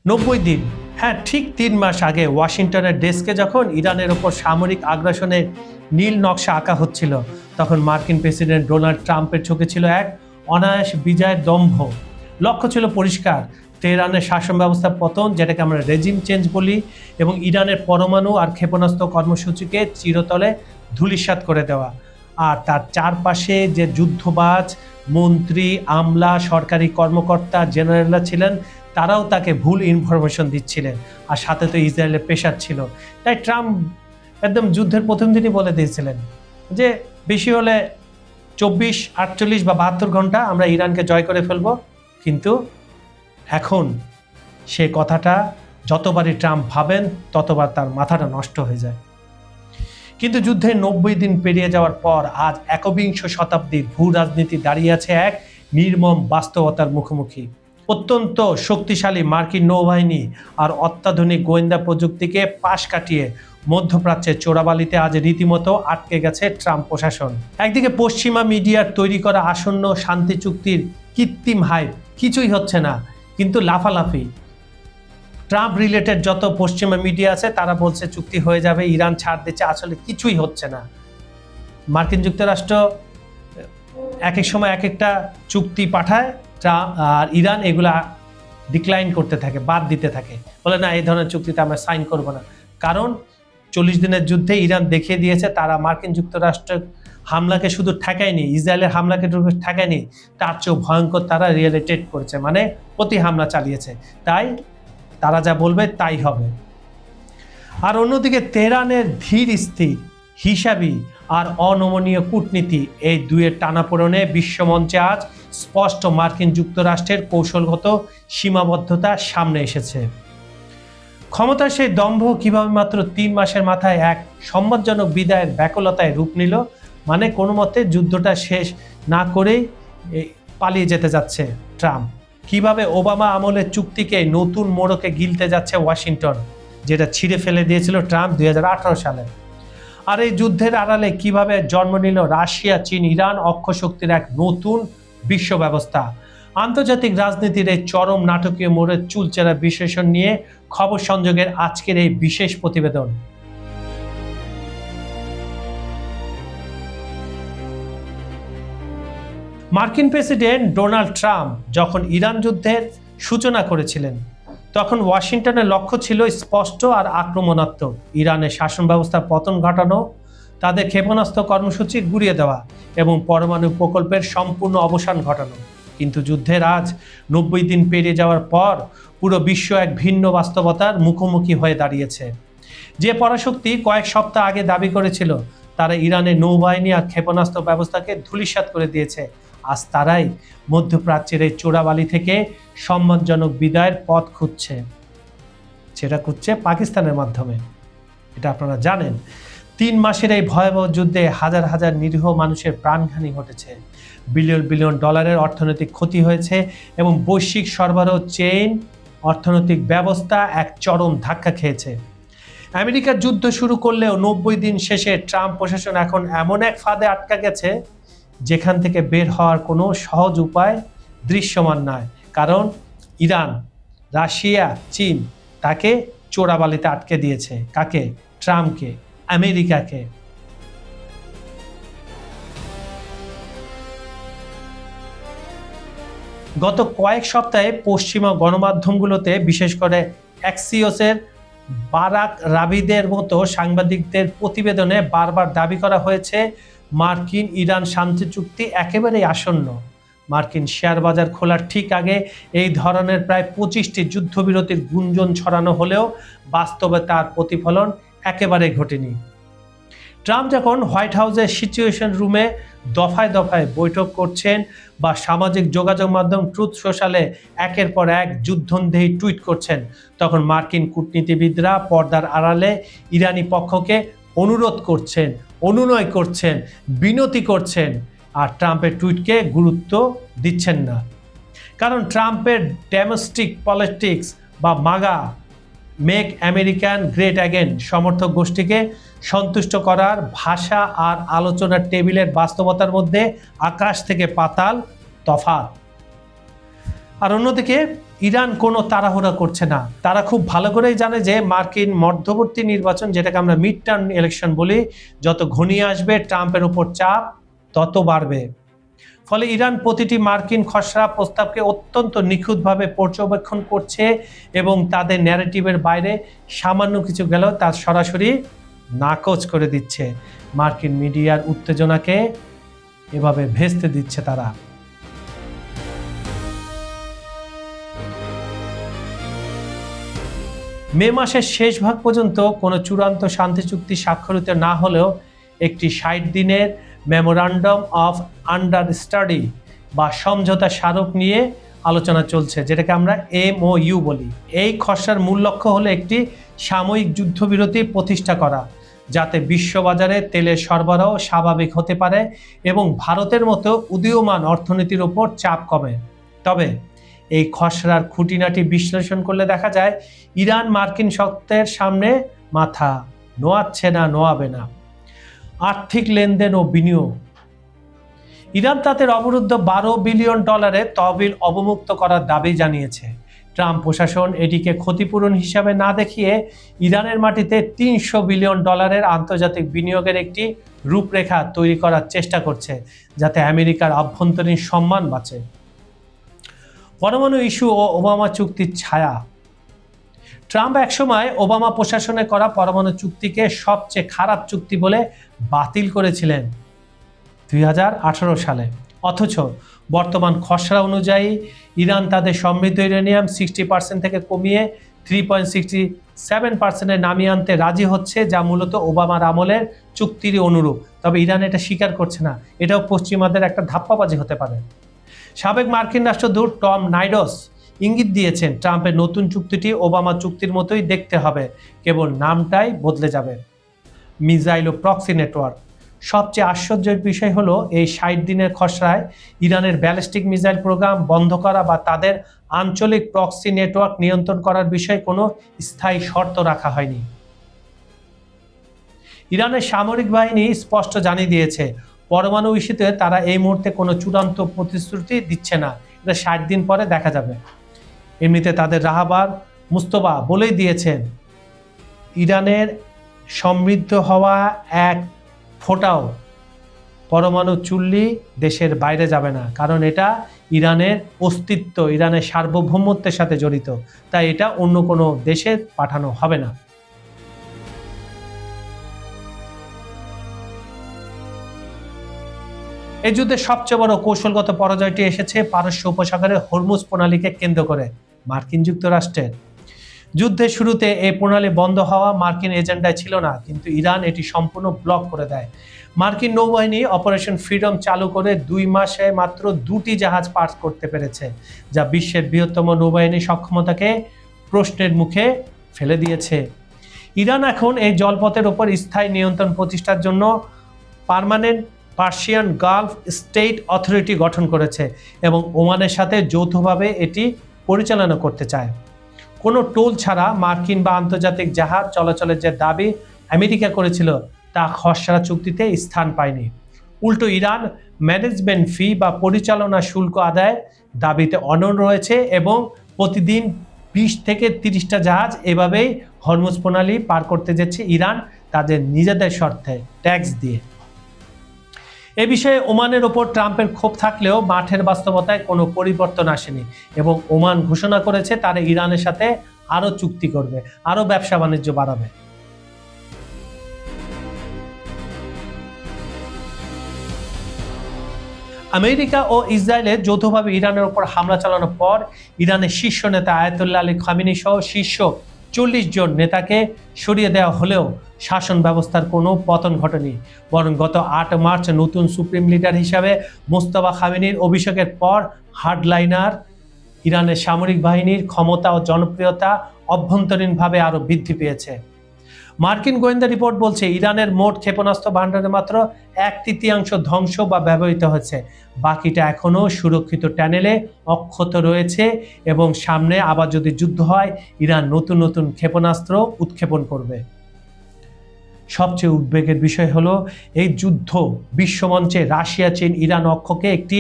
90 দিন, হ্যাঁ ঠিক 3 মাস আগে ওয়াশিংটনের ডেস্কে যখন ইরানের ওপর সামরিক আগ্রাসনের নীল নকশা আঁকা হচ্ছিল, তখন মার্কিন প্রেসিডেন্ট ডোনাল্ড ট্রাম্পের চোখে ছিল এক অনায়াস বিজয়ের দম্ভ। লক্ষ্য ছিল পরিষ্কার, তেহরানের শাসন ব্যবস্থার পতন, যেটাকে আমরা রেজিম চেঞ্জ বলি, এবং ইরানের পরমাণু আর ক্ষেপণাস্ত্র কর্মসূচিকে চিরতলে ধূলিসাৎ করে দেওয়া। আর তার চারপাশে যে যুদ্ধবাজ মন্ত্রী, আমলা, সরকারি কর্মকর্তা, জেনারেলরা ছিলেন, তারাও তাকে ভুল ইনফরমেশন দিচ্ছিলেন। আর সাথে তো ইসরায়েলের প্রেশার ছিল। তাই ট্রাম্প একদম যুদ্ধের প্রথম দিনই বলে দিয়েছিলেন যে বেশি হলে 24, 48 বা 72 ঘন্টা আমরা ইরানকে জয় করে ফেলব। কিন্তু এখন সে কথাটা যতবারই ট্রাম্প ভাবেন ততবার তার মাথাটা নষ্ট হয়ে যায়। কিন্তু যুদ্ধের 90 দিন পেরিয়ে যাওয়ার পর আজ একবিংশ শতাব্দীর ভূ রাজনীতি দাঁড়িয়ে আছে এক নির্মম বাস্তবতার মুখোমুখি। অত্যন্ত শক্তিশালী মার্কিন নৌবাহিনী আর অত্যাধুনিক গোয়েন্দা প্রযুক্তিকে পাশ কাটিয়ে মধ্যপ্রাচ্যের চোরাবালিতে আজ রীতিমতো আটকে গেছে ট্রাম্প প্রশাসন। একদিকে পশ্চিমা মিডিয়ার তৈরি করা আসন্ন শান্তি চুক্তির কৃত্রিম হাইপ, কিছুই হচ্ছে না কিন্তু লাফালাফি। ট্রাম্প রিলেটেড যত পশ্চিমা মিডিয়া আছে তারা বলছে চুক্তি হয়ে যাবে, ইরান ছাড় দিচ্ছে, আসলে কিছুই হচ্ছে না। মার্কিন যুক্তরাষ্ট্র এক এক সময় এক একটা চুক্তি পাঠায়, আর ইরান এগুলা ডিক্লাইন করতে থাকে, বাদ দিতে থাকে, বলে না এই ধরনের চুক্তিতে আমরা সাইন করব না। কারণ 40 দিনের যুদ্ধে ইরান দেখিয়ে দিয়েছে তারা মার্কিন যুক্তরাষ্ট্রের হামলাকে শুধু ঠেকায়নি, ইসরায়েলের হামলাকে ঠেকায়নি, তার চেয়েও ভয়ঙ্কর তারা রিয়েলিটেট করেছে, মানে প্রতি হামলা চালিয়েছে। তাই তারা যা বলবে তাই হবে। আর অন্যদিকে তেহরানের ধীর স্থির, হিসাবি আর অনমনীয় কূটনীতি, এই দুয়ের টানাপোড়েনে বিশ্বমঞ্চে আজ স্পষ্ট মার্কিন যুক্তরাষ্ট্রের কৌশলগত সীমাবদ্ধতা সামনে এসেছে। ক্ষমতার সেই দম্ভ কিভাবে মাত্র 3 মাসের মাথায় এক সম্মানজনক বিদায়ের ব্যাকুলতায় রূপ নিল, মানে কোনো মতে যুদ্ধটা শেষ না করেই পালিয়ে যেতে যাচ্ছে ট্রাম্প। কিভাবে ওবামা আমলের চুক্তিকে নতুন মোড়কে গিলতে যাচ্ছে ওয়াশিংটন, যেটা ছিঁড়ে ফেলে দিয়েছিল ট্রাম্প 2018 সালে। আর এই যুদ্ধের আড়ালে কিভাবে জন্ম নিল রাশিয়া, চীন, ইরান অক্ষশক্তির এক নতুন বিশ্ব ব্যবস্থা। আন্তর্জাতিক রাজনীতির এই চরম নাটকীয় মোড়ের চুলচেরা বিশ্লেষণ নিয়ে খবর সংযোগের আজকের এই বিশেষ প্রতিবেদন। মার্কিন প্রেসিডেন্ট ডোনাল্ড ট্রাম্প যখন ইরান যুদ্ধের সূচনা করেছিলেন, তখন ওয়াশিংটনের লক্ষ্য ছিল স্পষ্ট আর আক্রমণাত্মক। ইরানের শাসন ব্যবস্থার পতন ঘটানো, তাদের ক্ষেপণাস্ত্র কর্মসূচি গুড়িয়ে দেওয়া এবং পরমাণু প্রকল্পের সম্পূর্ণ অবসান ঘটানো। কিন্তু যুদ্ধের আজ 90 দিন পেরিয়ে যাওয়ার পর পুরো বিশ্ব এক ভিন্ন বাস্তবতার মুখোমুখি হয়ে দাঁড়িয়েছে। যে পরাশক্তি কয়েক সপ্তাহ আগে দাবি করেছিল তারা ইরানের নৌবাহিনী আর ক্ষেপণাস্ত্র ব্যবস্থাকে ধূলিসাৎ করে দিয়েছে, আজ তারাই মধ্যপ্রাচ্যের এই চোরাবালি থেকে সম্মানজনক বিদায়ের পথ খুঁজছে। সেটা খুঁজছে পাকিস্তানের মাধ্যমে। এটা আপনারা জানেন। 3 মাসের এই ভয়াবহ যুদ্ধে হাজার হাজার নিরীহ মানুষের প্রাণহানি ঘটেছে, বিলিয়ন বিলিয়ন ডলারের অর্থনৈতিক ক্ষতি হয়েছে এবং বৈশ্বিক সরবরাহ চেইন অর্থনৈতিক ব্যবস্থা এক চরম ধাক্কা খেয়েছে। আমেরিকার যুদ্ধ শুরু করলেও 90 দিন শেষে ট্রাম্প প্রশাসন এখন এমন এক ফাঁদে আটকা গেছে যেখান থেকে বের হওয়ার কোনো সহজ উপায় দৃশ্যমান নয়। কারণ ইরান, রাশিয়া, চীন তাকে চোরাবালিতে আটকে দিয়েছে। কাকে? ট্রাম্পকে, আমেরিকাকে। গত কয়েক সপ্তাহে পশ্চিমা গণমাধ্যমগুলোতে, বিশেষ করে অ্যাক্সিওসের বারাক রাবিদের মতো সাংবাদিকদের প্রতিবেদনে বারবার দাবি করা হয়েছে মার্কিন ইরান শান্তি চুক্তি একেবারেই আসন্ন। মার্কিন শেয়ার বাজার খোলার ঠিক আগে এই ধরনের প্রায় 25টি যুদ্ধবিরতির গুঞ্জন ছড়ানো হলেও বাস্তবে তার প্রতিফলন একেবারে ঘটেনি। ট্রাম্প যখন হোয়াইট হাউসের সিচুয়েশন রুমে দফায় দফায় বৈঠক করছেন বা সামাজিক যোগাযোগ মাধ্যম ট্রুথ সোশ্যালে একের পর এক যুদ্ধন্ধেই টুইট করছেন, তখন মার্কিন কূটনীতিবিদরা পর্দার আড়ালে ইরানি পক্ষকে অনুরোধ করছেন, অনুনয় করছেন, বিনতি করছেন, আর ট্রাম্পের টুইটকে গুরুত্ব দিচ্ছেন না। কারণ ট্রাম্পের ডোমেস্টিক পলিটিক্স বা মাগা, মেক আমেরিকান গ্রেট অ্যাগেন সমর্থক গোষ্ঠীকে সন্তুষ্ট করার ভাষা আর আলোচনার টেবিলের বাস্তবতার মধ্যে আকাশ থেকে পাতাল তফাৎ। আর অন্যদিকে ইরান কোনো তাড়াহুড়া করছে না। তারা খুব ভালো করেই জানে যে মার্কিন মধ্যবর্তী নির্বাচন, যেটাকে আমরা মিড টার্ম ইলেকশন বলি, যত ঘনিয়ে আসবে ট্রাম্পের উপর চাপ তত বাড়বে। ফলে ইরান প্রতিটি মার্কিন খসড়া প্রস্তাবকে অত্যন্ত নিখুঁতভাবে পর্যবেক্ষণ করছে এবং তাদের ন্যারেটিভের বাইরে সামান্য কিছু গেলেও তার সরাসরি নাকচ করে দিচ্ছে। মার্কিন মিডিয়ার উত্তেজনাকে এভাবে ভেস্তে দিচ্ছে তারা। মে মাসের শেষ ভাগ পর্যন্ত কোনো চূড়ান্ত শান্তি চুক্তি স্বাক্ষরিত না হলেও একটি ৬০ দিনের মেমোরান্ডাম অফ আন্ডারস্ট্যান্ডিং বা সমঝোতা স্মারক নিয়ে আলোচনা চলছে, যেটাকে আমরা MOU বলি। এই খসড়ার মূল লক্ষ্য হলো একটি সাময়িক যুদ্ধবিরতি প্রতিষ্ঠা করা, যাতে বিশ্ববাজারে তেলের সরবরাহ স্বাভাবিক হতে পারে এবং ভারতের মতো উদীয়মান অর্থনীতির উপর চাপ কমে। তবে এই খসড়ার খুঁটিনাটি বিশ্লেষণ করলে দেখা যায় ইরান মার্কিন শর্তের সামনে মাথা নোয়াচ্ছে না, নোয়াবে না। আর্থিক লেনদেন ও বিনিয়োগ। ইরান তাদের অবরুদ্ধ $12 বিলিয়ন তহবিল অবমুক্ত করার দাবি জানিয়েছে। ট্রাম্প প্রশাসন এটিকে ক্ষতিপূরণ হিসাবে না দেখিয়ে ইরানের মাটিতে $300 বিলিয়ন আন্তর্জাতিক বিনিয়োগের একটি রূপরেখা তৈরি করার চেষ্টা করছে, যাতে আমেরিকার আভ্যন্তরীণ সম্মান বাঁচে। পরমাণু ইস্যু ও ওবামা চুক্তির ছায়া। ট্রাম্প একসময় ওবামা প্রশাসনে করা পরমাণু চুক্তিকে সবচেয়ে খারাপ চুক্তি বলে বাতিল করেছিলেন 2018 সালে। অথচ বর্তমান খসড়া অনুযায়ী ইরান তাদের সমৃদ্ধ ইউরেনিয়াম 60% থেকে কমিয়ে 3.67% নামিয়ে আনতে রাজি হচ্ছে, যা মূলত ওবামার আমলের চুক্তিরই অনুরূপ। তবে ইরান এটা স্বীকার করছে না। এটাও পশ্চিমাদের একটা ধাপ্পাবাজি হতে পারে। সাবেক মার্কিন রাষ্ট্রদূত টম নাইডস ইঙ্গিত দিয়েছেন ট্রাম্পের নতুন চুক্তিটি ওবামা চুক্তির মতোই দেখতে হবে, কেবল নামটাই বদলে যাবে। মিসাইল ও প্রক্সি নেটওয়ার্ক। সবচেয়ে আশ্চর্যের বিষয় হলো এই ৬০ দিনের খসড়ায় ইরানের ব্যালিস্টিক মিসাইল প্রোগ্রাম বন্ধ করা বা তাদের আঞ্চলিক প্রক্সি নেটওয়ার্ক নিয়ন্ত্রণ করার বিষয়ে কোনো স্থায়ী শর্ত রাখা হয়নি। ইরানের সামরিক বাহিনী স্পষ্ট জানিয়ে দিয়েছে পরমাণু ইস্যুতে তারা এই মুহূর্তে কোনো চূড়ান্ত প্রতিশ্রুতি দিচ্ছে না। এটা ৬০ দিন পরে দেখা যাবে। এমনিতে তাদের রাহবার মুস্তফা বলেই দিয়েছেন ইরানের সমৃদ্ধ হওয়া এক ফোঁটাও পরমাণু চুল্লি দেশের বাইরে যাবে না, কারণ এটা ইরানের অস্তিত্ব, ইরানের সার্বভৌমত্বের সাথে জড়িত, তাই এটা অন্য কোনো দেশে পাঠানো হবে না। এই যুদ্ধে সবচেয়ে বড় কৌশলগত পরাজয়টি এসেছে পারস্য উপসাগরের হরমুজ প্রণালীকে কেন্দ্র করে মার্কিন যুক্তরাষ্ট্রের। যুদ্ধের শুরুতে এই প্রণালী বন্ধ হওয়া মার্কিন এজেন্ডায় ছিল না, কিন্তু ইরান এটি সম্পূর্ণ ব্লক করে দেয়। মার্কিন নৌবাহিনী অপারেশন ফ্রিডম চালু করে 2 মাসে মাত্র 2টি জাহাজ পাস করতে পেরেছে, যা বিশ্বের বৃহত্তম নৌবাহিনীর সক্ষমতাকে প্রশ্নের মুখে ফেলে দিয়েছে। ইরান এখন এই জলপথের উপর স্থায়ী নিয়ন্ত্রণ প্রতিষ্ঠার জন্য permanent Persian Gulf state authority গঠন করেছে এবং ওমানের সাথে যৌথভাবে এটি পরিচালনা করতে চায়। কোনো টোল ছাড়া মার্কিন বা আন্তর্জাতিক জাহাজ চলাচলের যে দাবি আমেরিকা করেছিল তা খসড়া চুক্তিতে স্থান পায়নি। উল্টো ইরান ম্যানেজমেন্ট ফি বা পরিচালনা শুল্ক আদায়ের দাবিতে অনড় রয়েছে এবং প্রতিদিন 20 থেকে 30টা জাহাজ এভাবেই হরমুজ প্রণালী পার করতে যাচ্ছে ইরান তাদের নিজেদের শর্তে ট্যাক্স দিয়ে। এ বিষয়ে ওমানের ওপর ট্রাম্পের ক্ষোভ থাকলেও মাঠের বাস্তবতায় কোনো পরিবর্তন আসেনি এবং ওমান ঘোষণা করেছে তারা ইরানের সাথে আরও চুক্তি করবে, আরও ব্যবসা বাণিজ্য বাড়াবে। আমেরিকা ও ইসরায়েলের যৌথভাবে ইরানের ওপর হামলা চালানোর পর ইরানের শীর্ষ নেতা আয়াতুল্লাহ আলী খামেনি সহ শীর্ষ 40 জন নেতাকে সরিয়ে দেওয়া হলেও শাসন ব্যবস্থার কোনো পতন ঘটেনি, বরং গত 8 মার্চ নতুন সুপ্রিম লিডার হিসাবে মোস্তফা খামেনির অভিষেকের পর হার্ডলাইনার ইরানের সামরিক বাহিনীর ক্ষমতা ও জনপ্রিয়তা অভ্যন্তরীণভাবে আরও বৃদ্ধি পেয়েছে। মার্কিন গোয়েন্দা রিপোর্ট বলছে ইরানের মোট ক্ষেপণাস্ত্র ভান্ডারে মাত্র 1/3 ধ্বংস বা ব্যবহৃত হয়েছে, বাকিটা এখনও সুরক্ষিত টানেলে অক্ষত রয়েছে এবং সামনে আবার যদি যুদ্ধ হয় ইরান নতুন নতুন ক্ষেপণাস্ত্র উৎক্ষেপণ করবে। সবচেয়ে উদ্বেগের বিষয় হলো এই যুদ্ধ বিশ্বমঞ্চে রাশিয়া, চীন, ইরান অক্ষকে একটি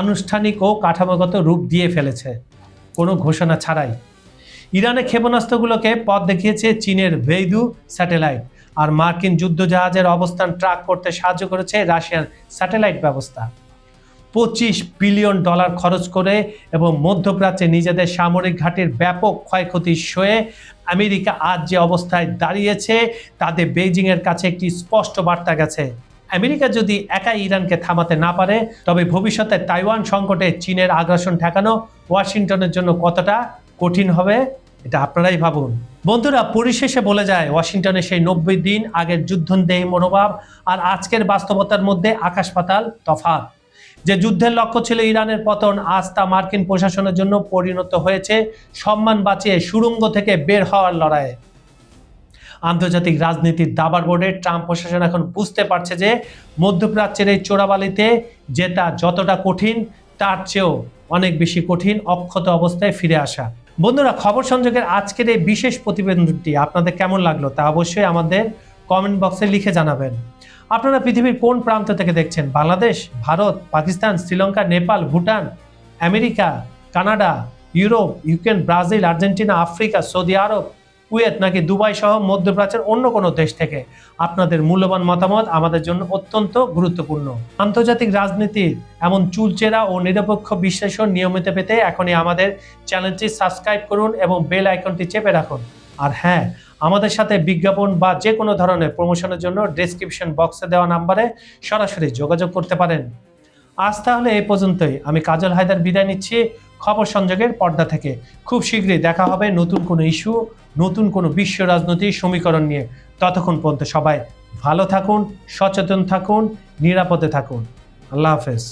আনুষ্ঠানিক ও কাঠামোগত রূপ দিয়ে ফেলেছে। কোনো ঘোষণা ছাড়াই। ইরানের ক্ষেপণাস্ত্রগুলোকে পথ দেখিয়েছে চীনের ভেইদু স্যাটেলাইট, আর মার্কিন যুদ্ধজাহাজের অবস্থান ট্র্যাক করতে সাহায্য করেছে রাশিয়ার স্যাটেলাইট ব্যবস্থা। $25 বিলিয়ন খরচ করে এবং মধ্যপ্রাচ্যে নিজেদের সামরিক ঘাঁটির ব্যাপক ক্ষয়ক্ষতি সয়ে আমেরিকা আজ যে অবস্থায় দাঁড়িয়েছে তাতে বেইজিংয়ের কাছে একটি স্পষ্ট বার্তা গেছে। আমেরিকা যদি একাই ইরানকে থামাতে না পারে তবে ভবিষ্যতে তাইওয়ান সংকটে চীনের আগ্রাসন ঠেকানো ওয়াশিংটনের জন্য কতটা কঠিন হবে এটা আপনারাই ভাবুন। বন্ধুরা, পরিশেষে বলে যায় ওয়াশিংটনের সেই 90 দিন আগের যুদ্ধদেহী মনোভাব আর আজকের বাস্তবতার মধ্যে আকাশ পাতাল তফাৎ। যে যুদ্ধের লক্ষ্য ছিল ইরানের পতন, আজ তা মার্কিন প্রশাসনের জন্য পরিণত হয়েছে সম্মান বাঁচিয়ে সুড়ঙ্গ থেকে বের হওয়ার লড়াইয়ে। আন্তর্জাতিক রাজনীতির দাবার বোর্ডে ট্রাম্প প্রশাসন এখন বুঝতে পারছে যে মধ্যপ্রাচ্যের এই চোরাবালিতে জেতা যতটা কঠিন তার চেয়েও অনেক বেশি কঠিন অক্ষত অবস্থায় ফিরে আসা। বন্ধুরা, খবর সংযোগের আজকের এই বিশেষ প্রতিবেদনটি আপনাদের কেমন লাগলো তা অবশ্যই আমাদের কমেন্ট বক্সে লিখে জানাবেন। আপনারা পৃথিবীর কোন প্রান্ত থেকে দেখছেন? Bangladesh, Bharat, Pakistan, Sri Lanka, Nepal, Bhutan, America, Canada, Europe, Ukraine, Brazil, Argentina, Africa, Saudi Arab, Kuwait নাকি দুবাই সহ মধ্যপ্রাচ্যের অন্য কোনো দেশ থেকে? আপনাদের মূল্যবান মতামত আমাদের জন্য অত্যন্ত গুরুত্বপূর্ণ। আন্তর্জাতিক রাজনীতির এমন চুলচেরা ও নিরপেক্ষ বিশ্লেষণ নিয়মিত পেতে এখনই আমাদের চ্যানেলটি সাবস্ক্রাইব করুন এবং বেল আইকনটি চেপে রাখুন। আর হ্যাঁ, আমাদের সাথে বিজ্ঞাপন বা যে কোনো ধরনের প্রমোশনের জন্য ডেসক্রিপশন বক্সে দেওয়া নাম্বারে সরাসরি যোগাযোগ করতে পারেন। আজ তাহলে এই পর্যন্তই। আমি কাজল হায়দার বিদায় নিচ্ছি খবর সংযোগের পর্দা থেকে। খুব শীঘ্রই দেখা হবে নতুন কোনো ইস্যু, নতুন কোনো বিশ্ব রাজনৈতিক সমীকরণ নিয়ে। ততক্ষণ পর্যন্ত সবাই ভালো থাকুন, সচেতন থাকুন, নিরাপদে থাকুন। আল্লাহ হাফেজ।